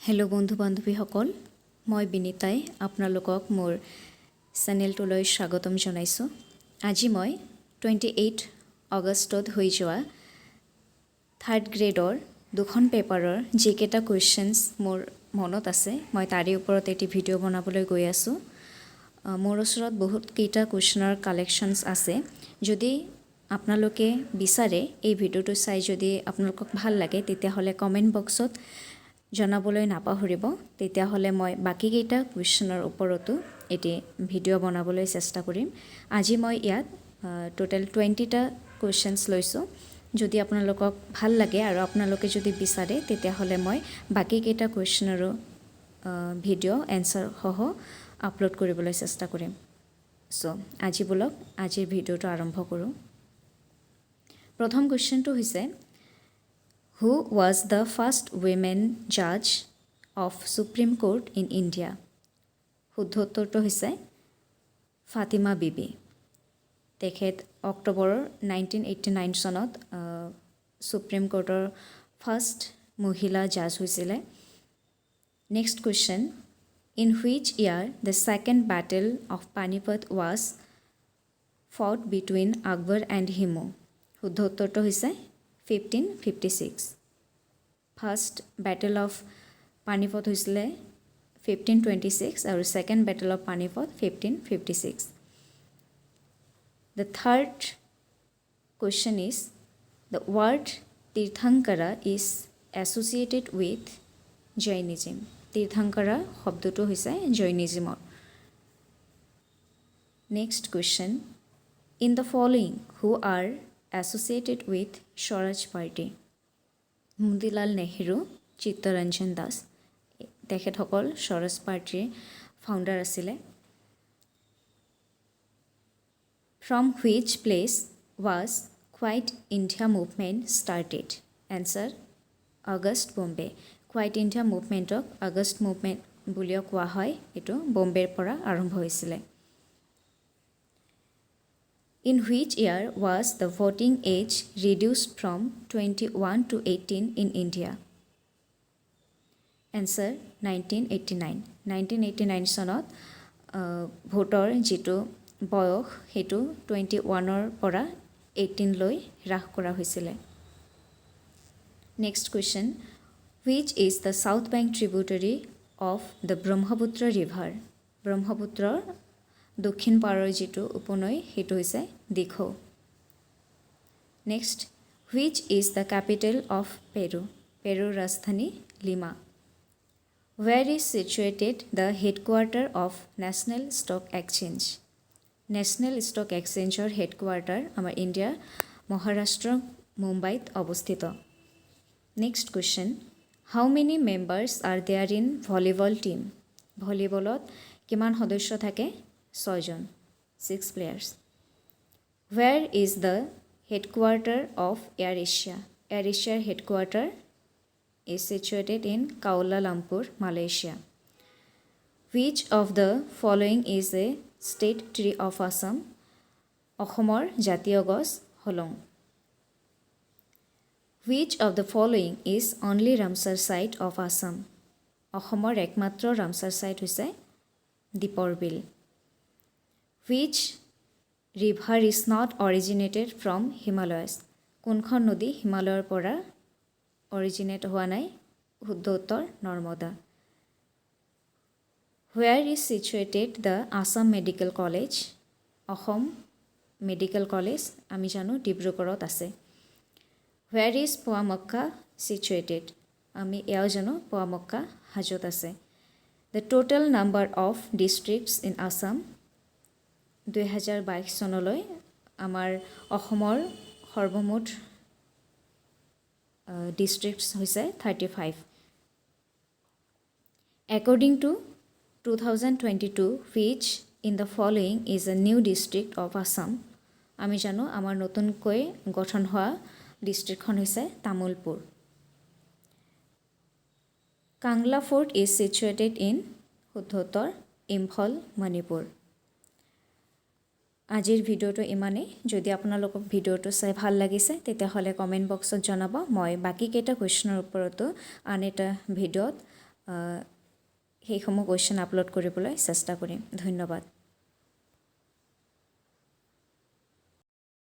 Hello' বন্ধু বান্ধৱীসকল, মই বিনীতাই আপোনালোকক মোৰ চেনেলটোলৈ স্বাগতম জনাইছোঁ। আজি মই 28 আগষ্টত হৈ যোৱা 3rd গ্ৰেডৰ দুখন পেপাৰৰ যিকেইটা কুৱেশ্যনছ মোৰ মনত আছে, মই তাৰে ওপৰত এটি ভিডিঅ' বনাবলৈ গৈ আছোঁ। মোৰ ওচৰত বহুত কেইটা কুৱেশ্যনৰ কালেকশ্যনছ আছে। যদি আপোনালোকে বিচাৰে এই ভিডিঅ'টো চাই যদি আপোনালোকক ভাল লাগে, তেতিয়াহ'লে কমেণ্ট বক্সত জনাবলৈ নাপাহৰিব। তেতিয়াহ'লে মই বাকীকেইটা কুৱেশ্যনৰ ওপৰতো এটি ভিডিঅ' বনাবলৈ চেষ্টা কৰিম। আজি মই ইয়াত টোটেল 20টা কুৱেশ্যনছ লৈছোঁ। যদি আপোনালোকক ভাল লাগে আৰু আপোনালোকে যদি বিচাৰে, তেতিয়াহ'লে মই বাকীকেইটা কুৱেশ্যনৰো ভিডিঅ' এনচাৰ সহ আপলোড কৰিবলৈ চেষ্টা কৰিম। আজি বলক আজিৰ ভিডিঅ'টো আৰম্ভ কৰোঁ। প্ৰথম কুৱেশ্যনটো হৈছে, Who was the first women judge of Supreme Court in India? শুদ্ধ উত্তৰটো হৈছে ফাতিমা বিবি। তেখেত অক্টোবৰৰ 1989 চনত সুপ্ৰিম কোৰ্টৰ ফাৰ্ষ্ট মহিলা জাজ হৈছিলে। Next question, in which year the second battle of Panipat was fought between Akbar and Hemu? শুদ্ধ উত্তৰটো হৈছে 1556। ফাৰ্ষ্ট বেটেল অফ পানিপত হৈছিলে 1526 আৰু second battle of Panipat 1556। The third question is, the word তীৰ্থংকৰা is associated with Jainism. তীৰ্থংকৰা শব্দটো হৈছে জৈনিজিমৰ। Next question, in the following who are associated with Swaraj Party? Motilal Nehru, Chittaranjan Das, তেখেতসকল স্বৰাজ পাৰ্টীৰ founder আছিলে। From which place was Quiet India Movement started? Answer, August Bombay. Quiet India Movementক August movement বুলিও কোৱা হয়। এইটো বম্বেৰ পৰা আৰম্ভ হৈছিলে। In which year was the voting age reduced from 21 to 18 in India? Answer, 1989. 1989 চনত ভোটৰ যিটো বয়স সেইটো 21ৰ পৰা 18লৈ হ্ৰাস কৰা হৈছিলে। Next question, which is the south bank tributary of the Brahmaputra river? ব্ৰহ্মপুত্ৰৰ দক্ষিণ পাৰৰ যিটো উপনৈ সেইটো হৈছে Dikhow. Next, which is the capital of Peru? পেৰুৰ ৰাজধানী Lima. Where is situated the headquarter of National Stock Exchange? National stock এক্সচেঞ্জৰ হেডকোৱাৰ্টাৰ আমাৰ ইণ্ডিয়াৰ মহাৰাষ্ট্ৰ মুম্বাইত অৱস্থিত। Next question, how many members are there in volleyball team? ভলীবলত কিমান সদস্য থাকে? 6জন, 6 players. Where is the headquarter of Air Asia? Air Asiaৰ headquarter is situated in Kuala Lumpur, Malaysia. Which of the following is a state tree of Assam? অসমৰ জাতীয় গছ হলং। Which of the following is only Ramsar site of Assam? অসমৰ একমাত্ৰ Ramsar site হৈছে দীপৰ বিল। Which river is not originated from Himalayas? কোনখন নদী হিমালয়ৰ পৰা অৰিজিনেট হোৱা নাই? শুদ্ধ উত্তৰ Narmada. Where is situated the Assam Medical College? Assam medical college আমি জানো ডিব্ৰুগড়ত আছে। Where is Poa Mecca situated? আমি এয়াও জানো পোৱামক্কা হাজোত আছে। The total number of districts in Assam 2022 চনলৈ আমাৰ অসমৰ সৰ্বমুঠ districts হৈছে 35. According to 2022, which in the following is a new district of Assam? আমি জানো আমাৰ নতুনকৈ গঠন হোৱা ডিষ্ট্ৰিক্টখন হৈছে Tamulpur. Kangla fort is situated in শুদ্ধ উত্তৰ ইম্ফল, মণিপুৰ। আজিৰ ভিডিঅ'টো ইমানেই। যদি আপোনালোকক ভিডিঅ'টো চাই ভাল লাগিছে, তেতিয়াহ'লে কমেণ্ট বক্সত জনাব। মই বাকীকেইটা কুৱেশ্যনৰ ওপৰতো আন এটা ভিডিঅ'ত সেইসমূহ কুৱেশ্যন আপলোড কৰিবলৈ চেষ্টা কৰিম। ধন্যবাদ।